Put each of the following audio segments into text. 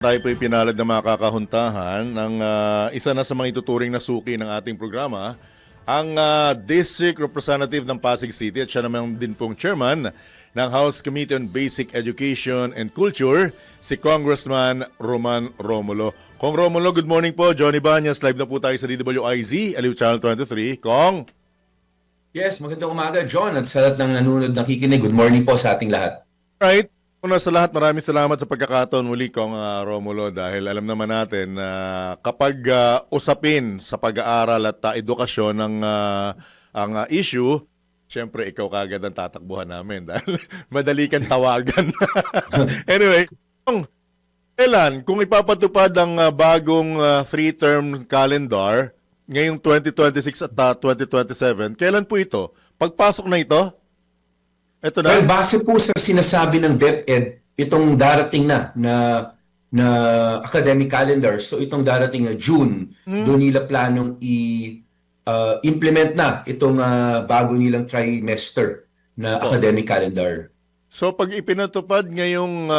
Tayo po'y pinalad na makakahuntahan ng isa na sa mga ituturing na suki ng ating programa, ang District Representative ng Pasig City at siya naman din pong chairman ng House Committee on Basic Education and Culture, si Congressman Roman Romulo. Kong Romulo, good morning po. Johnny Banyas, live na po tayo sa DWIZ, Aliw Channel 23. Kong? Yes, magandang umaga, John, at sa lahat ng nanonood, nakikinig. Good morning po sa ating lahat. Right. Una sa lahat, maraming salamat sa pagkakataon muli, Kong Romulo, dahil alam naman natin na kapag usapin sa pag-aaral at edukasyon ang issue, siyempre ikaw kagad ang tatakbuhan namin dahil madali kang tawagan. Anyway, kailan, kung ipapatupad ang bagong three-term calendar ngayong 2026 at 2027, kailan po ito? Pagpasok na ito? Ito na. Well, base po sa sinasabi ng DepEd, itong darating na academic calendar, so itong darating na June, doon nila planong i-implement na itong bago nilang trimester na academic calendar. So pag ipinatupad ngayong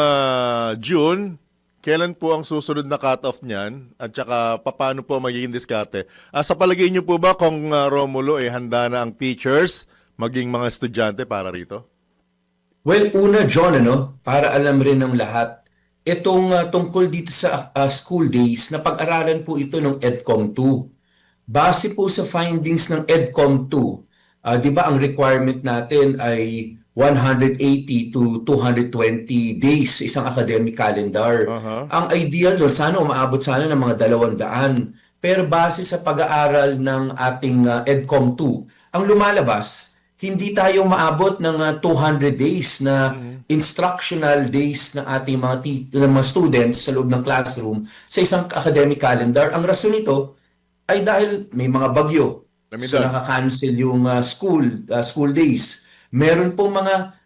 June, kailan po ang susunod na cut-off niyan? At saka paano po magiging diskarte? Sa palagay niyo po ba kung Romulo, handa na ang teachers, maging mga estudyante para rito? Well, una, John, para alam rin ng lahat, itong tungkol dito sa school days, na pag-aralan po ito ng EDCOM 2. Base po sa findings ng EDCOM 2, di ba ang requirement natin ay 180 to 220 days sa isang academic calendar. Ang ideal doon, sana umaabot sana ng mga 200. Pero base sa pag-aaral ng ating EDCOM 2, ang lumalabas, hindi tayo maabot ng 200 days na instructional days ng ating mga students sa loob ng classroom sa isang academic calendar. Ang rason nito ay dahil may mga bagyo. So nakaka-cancel yung school days. Meron pong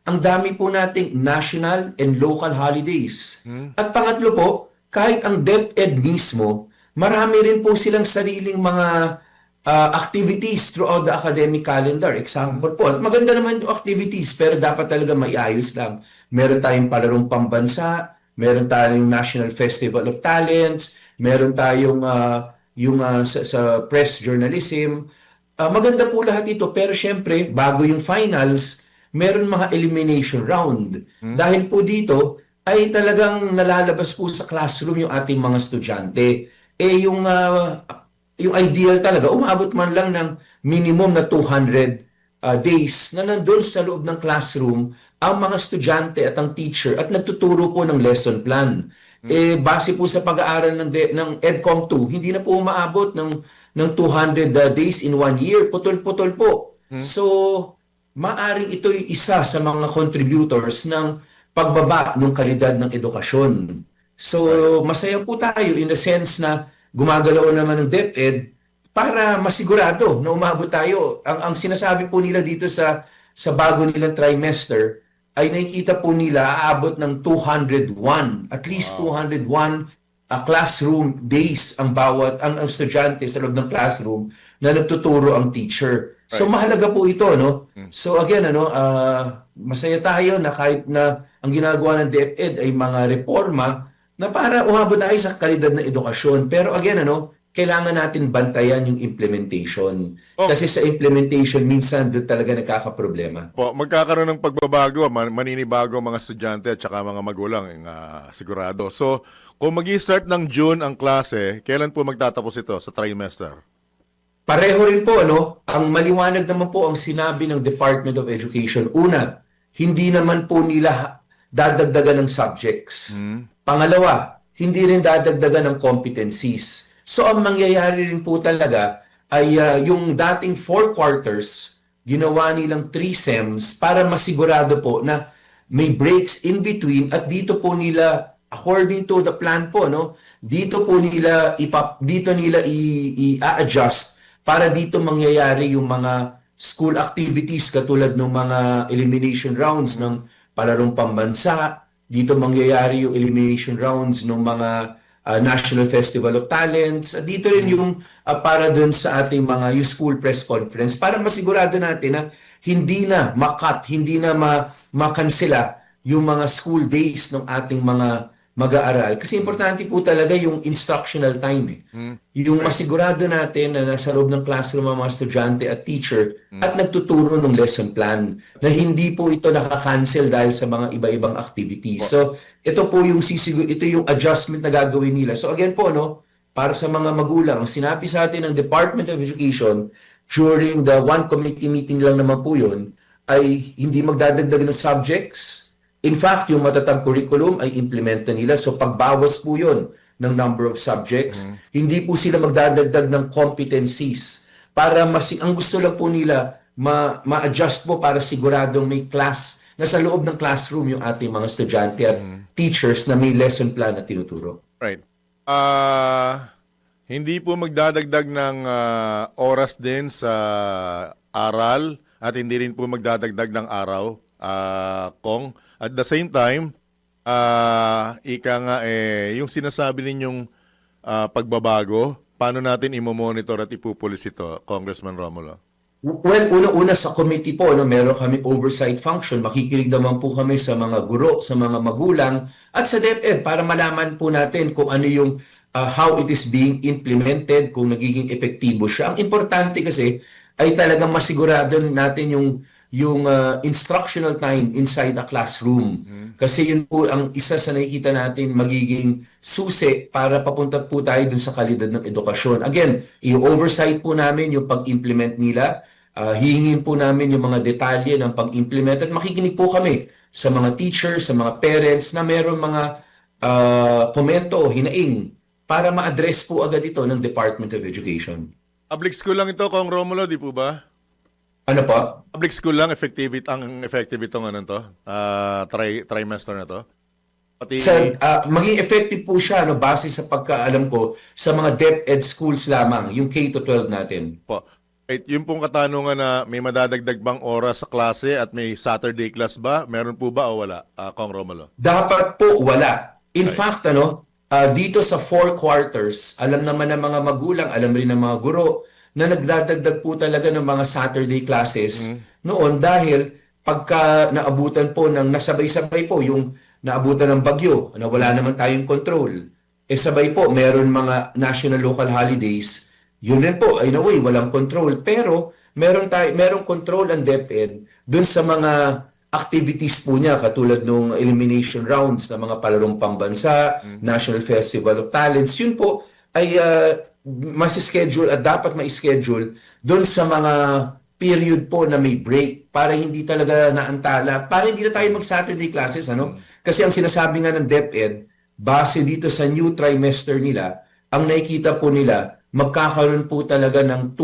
ang dami po nating national and local holidays. At pangatlo po, kahit ang DepEd mismo, marami rin po silang sariling mga activities throughout the academic calendar. Example po, at maganda naman yung activities, pero dapat talaga maiayos lang. Meron tayong palarong pambansa, meron tayong National Festival of Talents, meron tayong sa press journalism. Maganda po lahat ito, pero syempre, bago yung finals, meron mga elimination round. Dahil po dito, ay talagang nalalabas po sa classroom yung ating mga estudyante. Yung ideal talaga, umabot man lang ng minimum na 200 days na nandun sa loob ng classroom ang mga estudyante at ang teacher at nagtuturo po ng lesson plan. Base po sa pag-aaral ng EDCOM 2, hindi na po umaabot ng 200 days in 1 year. Putol-putol po. So, maaring ito'y isa sa mga contributors ng pagbaba ng kalidad ng edukasyon. So, masaya po tayo in the sense na gumagalaw naman ng DepEd para masigurado na umabot tayo. Ang sinasabi po nila dito sa bago nilang trimester ay nakikita po nila aabot ng 201, at least 201 classroom days ang estudyante sa loob ng classroom na nagtuturo ang teacher. So mahalaga po ito, no? So again, masaya tayo na kahit na ang ginagawa ng DepEd ay mga reforma na para umabot na sa kalidad ng edukasyon. Pero again, kailangan natin bantayan yung implementation. Kasi sa implementation, minsan doon talaga nagkakaproblema. Magkakaroon ng pagbabago, maninibago mga estudyante at saka mga magulang, sigurado. So, kung mag-i-start ng June ang klase, kailan po magtatapos ito sa trimester? Pareho rin po, ang maliwanag naman po ang sinabi ng Department of Education. Una, hindi naman po nila dadagdagan ng subjects. Pangalawa, hindi rin dadagdagan ng competencies. So ang mangyayari rin po talaga ay yung dating 4 quarters, ginawa nilang 3 sems para masigurado po na may breaks in between at dito po nila, according to the plan po, dito nila i-adjust para dito mangyayari yung mga school activities katulad ng mga elimination rounds ng palarong pambansa. Dito mangyayari yung elimination rounds ng mga National Festival of Talents. Dito rin yung para dun sa ating mga yung school press conference para masigurado natin na hindi na makat, hindi na makansela yung mga school days ng ating mga mag-aaral. Kasi importante po talaga yung instructional time. Yung masigurado natin na nasa loob ng classroom ang mga estudyante at teacher at nagtuturo ng lesson plan na hindi po ito nakakancel dahil sa mga iba-ibang activities. So, ito po yung ito yung adjustment na gagawin nila. So again po, no, para sa mga magulang, ang sinabi sa atin ng Department of Education during the one committee meeting lang naman po yun, ay hindi magdadagdag ng subjects. In fact, yung matatag curriculum ay implement na nila. So pagbawas po yun ng number of subjects, hindi po sila magdadagdag ng competencies. Para ang gusto lang po nila, ma-adjust po para siguradong may class, na sa loob ng classroom yung ating mga estudyante at teachers na may lesson plan na tinuturo. Right. Hindi po magdadagdag ng oras din sa aral at hindi rin po magdadagdag ng araw, Kong. At the same time, ika nga yung sinasabi ninyong pagbabago, paano natin imo-monitor at ipupulis ito, Congressman Romulo? Well, una-una sa committee po, no, meron kami oversight function. Makikinig naman po kami sa mga guro, sa mga magulang, at sa DepEd para malaman po natin kung ano yung how it is being implemented, kung nagiging epektibo siya. Ang importante kasi ay talagang masigurado natin yung instructional time inside the classroom. Kasi yun po ang isa sa nakikita natin magiging susi para papunta po tayo dun sa kalidad ng edukasyon. Again, i-oversight po namin yung pag-implement nila. Hihingin po namin yung mga detalye ng pag-implement at makikinig po kami sa mga teachers, sa mga parents na meron mga komento o hinaing para ma-address po agad ito ng Department of Education. Public school lang ito, Kong Romulo, di po ba? Ano po? Public school lang, effective itong ano to, trimester na to. Pati, Maging effective po siya base sa pagkaalam ko sa mga DepEd schools lamang, yung K-12 natin. po, yung pong katanungan na may madadagdag bang oras sa klase at may Saturday class ba? Meron po ba o wala, Kong Romulo? Dapat po wala. In fact, dito sa 4 quarters, alam naman ng mga magulang, alam rin ng mga guro, na nagdadagdag po talaga ng mga Saturday classes noon dahil pagka naabutan po ng nasabay-sabay po yung naabutan ng bagyo na wala naman tayong control. Sabay po, meron mga national local holidays, yun rin po, in a way, walang control. Pero merong control ang DepEd dun sa mga activities po niya katulad ng elimination rounds ng mga palarong pambansa, National Festival of Talents. Yun po ay mas-schedule at dapat ma-schedule doon sa mga period po na may break para hindi talaga naantala, para hindi na tayo mag-Saturday classes, Kasi ang sinasabi nga ng DepEd, base dito sa new trimester nila, ang nakikita po nila, magkakaroon po talaga ng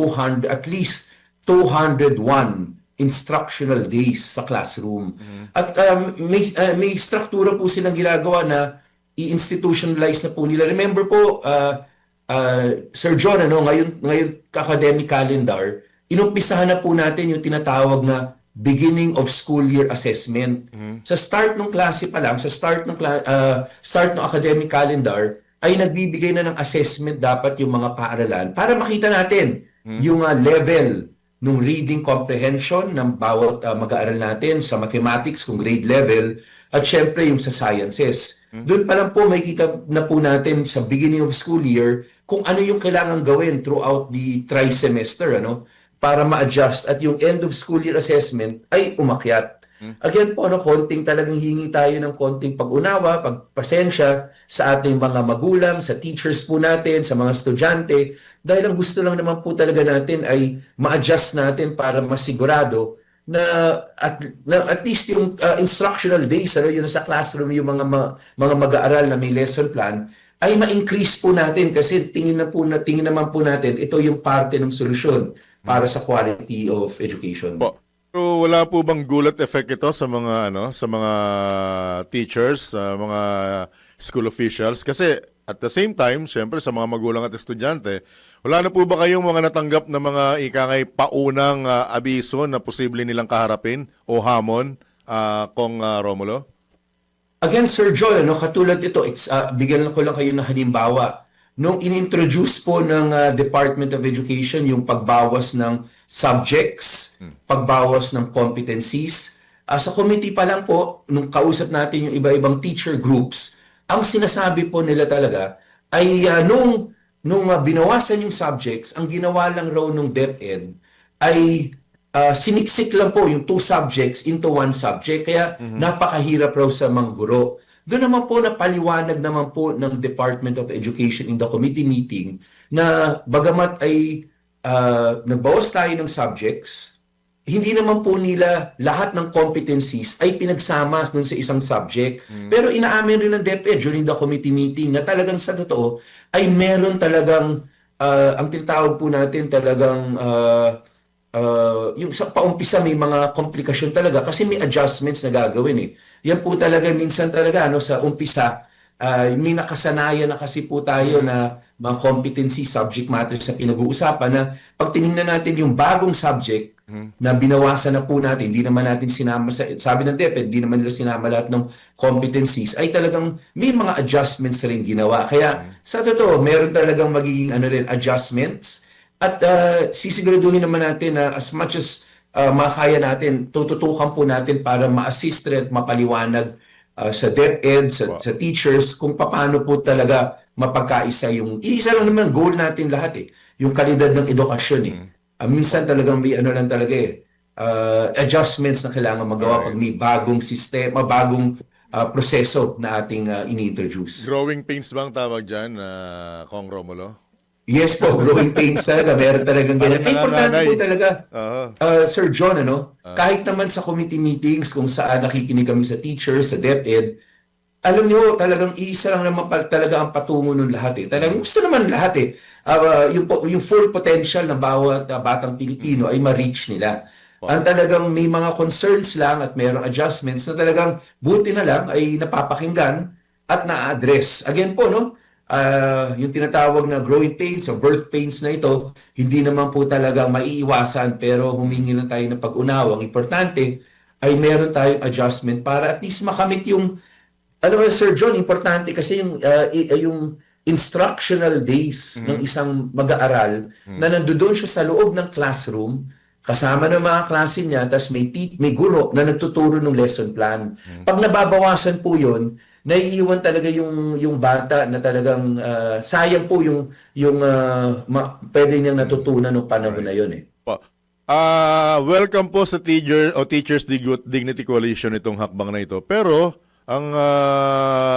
at least 201 instructional days sa classroom. At may struktura po silang ginagawa na i-institutionalize na po nila. Remember po, Sir John, ngayon academic calendar, inumpisahan na po natin yung tinatawag na beginning of school year assessment. Sa start ng klase pa lang, sa start ng academic calendar, ay nagbibigay na ng assessment dapat yung mga paaralan para makita natin yung level ng reading comprehension ng bawat mag-aaral natin sa mathematics kung grade level at syempre yung sa sciences. Doon pa lang po makikita na po natin sa beginning of school year kung ano yung kailangan gawin throughout the tri-semester para ma-adjust at yung end of school year assessment ay umakyat. Again po, konting talagang hingi tayo ng konting pag-unawa, pagpasensya sa ating mga magulang, sa teachers po natin, sa mga estudyante, dahil ang gusto lang naman po talaga natin ay ma-adjust natin para masigurado na at least yung instructional days, yun sa classroom, yung mga mag-aaral na may lesson plan, ay ma-increase po natin kasi tingin naman po natin ito yung parte ng solusyon para sa quality of education. Po. Pero wala po bang gulat effect ito sa mga sa mga teachers, sa mga school officials kasi at the same time, syempre sa mga magulang at estudyante, wala na po ba kayong mga natanggap na mga ikangay paunang abiso na posible nilang kaharapin o hamon, Kong Romulo? Again, Sir John, katulad ito, bigyan ko lang kayo ng halimbawa. Nung inintroduce po ng Department of Education yung pagbawas ng subjects, pagbawas ng competencies, sa committee pa lang po, nung kausap natin yung iba-ibang teacher groups, Ang sinasabi po nila talaga ay nung binawasan yung subjects, ang ginawa lang raw nung DepEd ay siniksik lang po yung two subjects into one subject. Kaya napakahirap raw sa mga guro. Doon naman po napaliwanag naman po ng Department of Education in the committee meeting na bagamat ay nagbawas tayo ng subjects, hindi naman po nila lahat ng competencies ay pinagsama dun sa isang subject. Pero inaamin rin ng DepEd during the committee meeting na talagang sa totoo ay meron talagang ang tinatawag po natin talagang yung sa paumpisa may mga komplikasyon talaga kasi may adjustments na gagawin eh. Yan po talaga minsan talaga sa umpisa may nakasanayan na kasi po tayo na mga competency subject matter sa pinag-uusapan na pag tinignan natin yung bagong subject na binawasan na po natin, hindi naman natin sinama sabi ng DepEd, hindi naman nila sinama lahat ng competencies, ay talagang may mga adjustments rin ginawa. Kaya sa totoo, meron talagang magiging adjustments at sisiguraduhin naman natin na as much as makaya natin, tututukan po natin para ma-assist rin at mapaliwanag sa DepEd, sa teachers, kung paano po talaga mapagkaisa yung, isa lang naman goal natin lahat yung kalidad ng edukasyon minsan talagang may lang talaga adjustments na kailangan magawa pag may bagong sistema, bagong proseso na ating ini-introduce. Growing pains bang tawag dyan, Kong Romulo? Yes po, growing pains talaga. Meron talagang ganyan. Ay, importante po talaga, Sir John, kahit naman sa committee meetings kung saan nakikinig kami sa teachers, sa DepEd, alam niyo, talagang iisa lang naman talaga ang patungo ng lahat Talagang gusto naman lahat yung full potential ng bawat batang Pilipino ay ma-reach nila. Ang talagang may mga concerns lang at mayroong adjustments na talagang buti na lang ay napapakinggan at na-address. Again po, yung tinatawag na growing pains o birth pains na ito, hindi naman po talagang maiiwasan pero humingi na tayo ng pag-unawa. Ang importante ay meron tayong adjustment para at least makamit yung alam mo, Sir John, importante kasi yung instructional days ng isang mag-aaral na nandoon siya sa loob ng classroom, kasama ng mga klase niya, tapos may guro na nagtuturo ng lesson plan. Pag nababawasan po yun, naiiwan talaga yung bata na talagang sayang po yung pwede niyang natutunan ng panahon na yun Welcome po sa Teachers Dignity Coalition itong hakbang na ito. Pero ang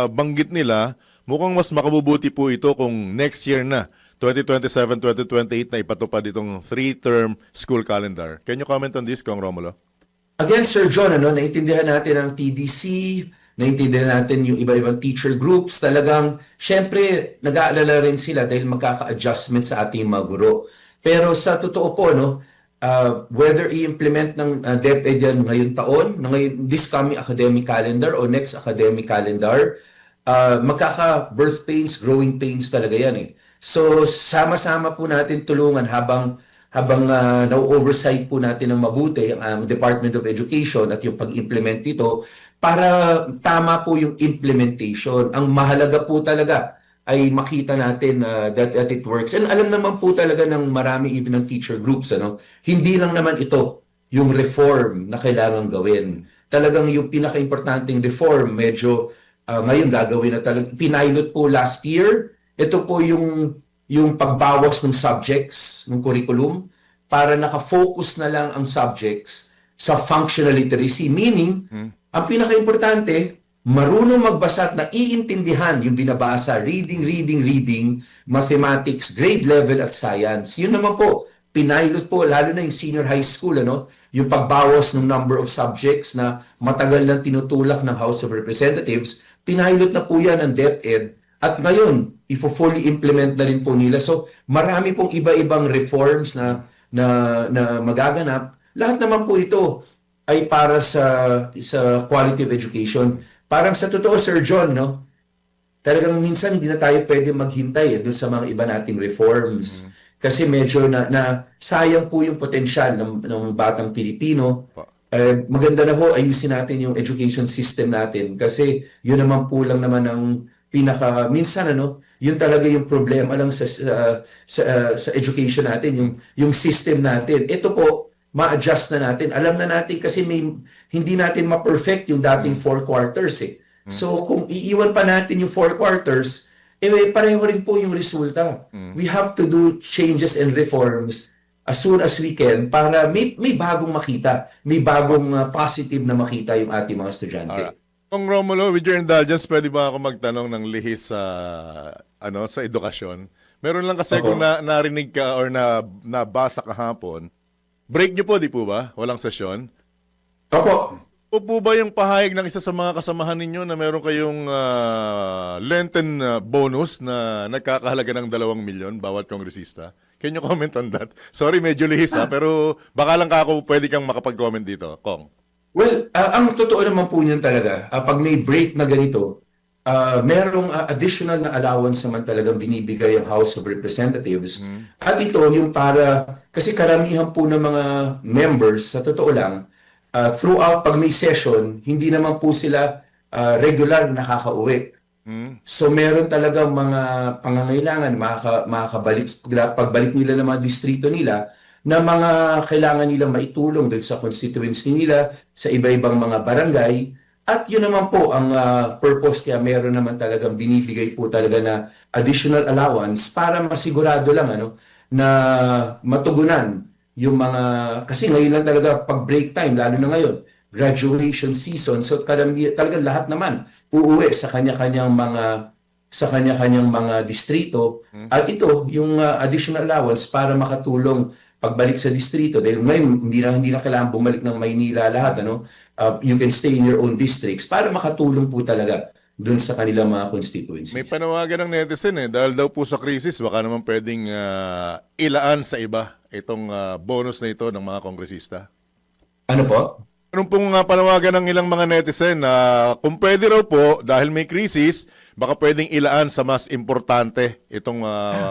banggit nila, mukhang mas makabubuti po ito kung next year na, 2027-2028 na ipatupad itong 3-term school calendar. Can you comment on this, Kong Romulo? Again, Sir John, naintindihan natin ang TDC, naintindihan natin yung iba-ibang teacher groups. Talagang, syempre, nag-aalala rin sila dahil magkaka-adjustment sa ating mga guro. Pero sa totoo po, whether i-implement ng DepEd yan ngayong taon, this coming academic calendar o next academic calendar, magkaka-birth pains, growing pains talaga yan So, sama-sama po natin tulungan habang na-oversight po natin ng mabuti ang Department of Education at yung pag-implement nito para tama po yung implementation. Ang mahalaga po talaga ay makita natin that it works. And alam naman po talaga ng marami even ng teacher groups, hindi lang naman ito yung reform na kailangan gawin. Talagang yung pinaka-importanting reform, medyo ngayon gagawin na talaga. Pinilot po last year, ito po yung pagbawas ng subjects ng curriculum para nakafocus na lang ang subjects sa functional literacy. Meaning, ang pinaka-importante, marunong magbasa at naiintindihan yung binabasa, reading, mathematics, grade level at science. Yun naman po, pinilot po, lalo na yung senior high school, yung pagbawas ng number of subjects na matagal lang tinutulak ng House of Representatives, pinilot na po yan ng DepEd at ngayon, ifo-fully implement na rin po nila. So, marami pong iba-ibang reforms na magaganap. Lahat naman po ito ay para sa quality of education. Parang sa totoo, Sir John, talagang minsan hindi na tayo pwede maghintay dun sa mga iba nating reforms. Kasi medyo na sayang po yung potensyal ng batang Pilipino. Maganda na ho, ayusin natin yung education system natin. Kasi yun naman po lang naman ang minsan yun talaga yung problema lang sa education natin, yung system natin. Ito po, ma-adjust na natin. Alam na natin kasi hindi natin ma-perfect yung dating 4 quarters So kung iiwan pa natin yung 4 quarters, pareho rin po yung resulta. We have to do changes and reforms as soon as we can para may bagong makita, may bagong positive na makita yung ating mga estudyante. Alright. Kung Romulo, with your indulgence, pwede ba ako magtanong ng lihis sa sa edukasyon? Meron lang kasi Opo. kung narinig ka or nabasa kahapon, break nyo po, di po ba? Walang sesyon? Opo. O po ba yung pahayag ng isa sa mga kasamahan ninyo na meron kayong Lenten bonus na nagkakahalaga ng 2 milyon bawat kongresista? Can you comment on that? Sorry, medyo lihis pero baka lang ako pwede kang makapag-comment dito, Kong. Well, ang totoo naman po niyan talaga, pag may break na ganito, merong additional na allowance naman talagang binibigay ang House of Representatives. At ito yung kasi karamihan po ng mga members, sa totoo lang, throughout pag may session, hindi naman po sila regular nakakauwi. So meron talagang mga pangangailangan, makakabalik, pagbalik nila ng mga distrito nila, na mga kailangan nilang maitulong doon sa constituency nila, sa iba-ibang mga barangay. At yun naman po ang purpose, kaya meron naman talagang binibigay po talaga na additional allowance para masigurado lang na matugunan yung mga, kasi ngayon lang talaga pag break time, lalo na ngayon, graduation season, so talagang lahat naman uuwi sa kanya-kanyang mga distrito. At ito, yung additional allowance para makatulong pagbalik sa distrito, dahil ngayon hindi na kailangan bumalik ng Maynila lahat, you can stay in your own districts para makatulong po talaga dun sa kanilang mga constituencies. May panawagan ng netizen dahil daw po sa krisis, baka naman pwedeng ilaan sa iba itong bonus na ito ng mga kongresista. Ano po? Anong pong panawagan ng ilang mga netizen na kung pwede raw po, dahil may krisis, baka pwedeng ilaan sa mas importante itong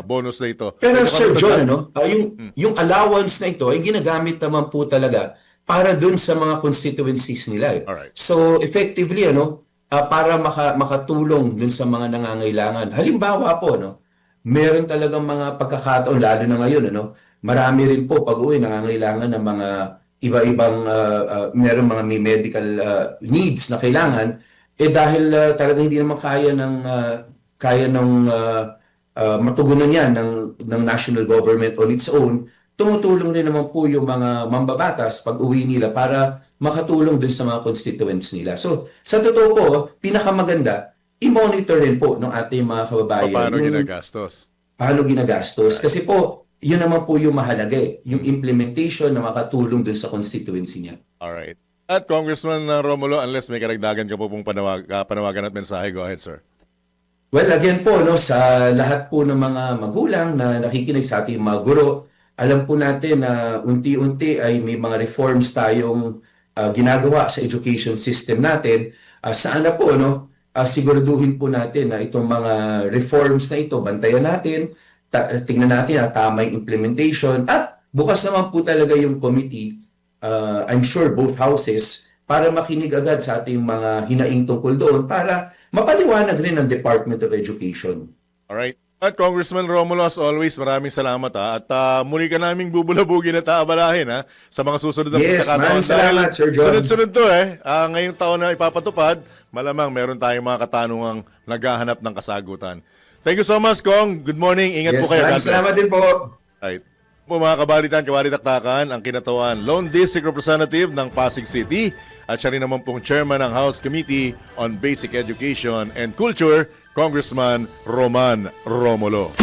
bonus na ito. Pero Pwede Sir ka John, magdagdag? yung allowance na ito ay ginagamit naman po talaga para dun sa mga constituencies nila. Alright. So effectively, para makatulong dun sa mga nangangailangan. Halimbawa po, meron talagang mga pagkakataon, lalo na ngayon, marami rin po pag-uwi nangangailangan ng mga iba-ibang, meron mga may medical needs na kailangan, dahil talagang hindi naman kaya ng matugunan yan ng national government on its own, tumutulong rin naman po yung mga mambabatas pag uwi nila para makatulong dun sa mga constituents nila. So, sa totoo po, pinakamaganda, i-monitor rin po ng ating mga kababayan. Paano ginagastos? Paano ginagastos? Kasi po, yun naman po yung mahalaga yung implementation na makatulong dun sa constituency niya. Alright. At Congressman Romulo, unless may karagdagan ka po pong panawagan at mensahe, go ahead, sir. Well, again po, sa lahat po ng mga magulang na nakikinig sa ating mga guro, alam po natin na unti-unti ay may mga reforms tayong ginagawa sa education system natin. Sana po, siguraduhin po natin na itong mga reforms na ito, bantayan natin, tingnan natin na tama yung implementation, at bukas naman po talaga yung committee, I'm sure both houses, para makinig agad sa ating mga hinaing tungkol doon para mapaliwanag rin ng Department of Education. Alright. At Congressman Romulo, as always, maraming salamat At muli ka naming bubulabugin at aabalahin sa mga susunod na Yes, pagkakataon. maraming salamat, Sir John. Sunod-sunod to ngayong taon na ipapatupad, malamang meron tayong mga katanungang naghahanap ng kasagutan. Thank you so much, Kong. Good morning. Ingat po kayo. God bless. Salamat din po. Right. Po mga kabalitan, kabalitaktakan, ang kinatawan Lone District Representative ng Pasig City at siya rin naman pong Chairman ng House Committee on Basic Education and Culture, Congressman Roman Romulo.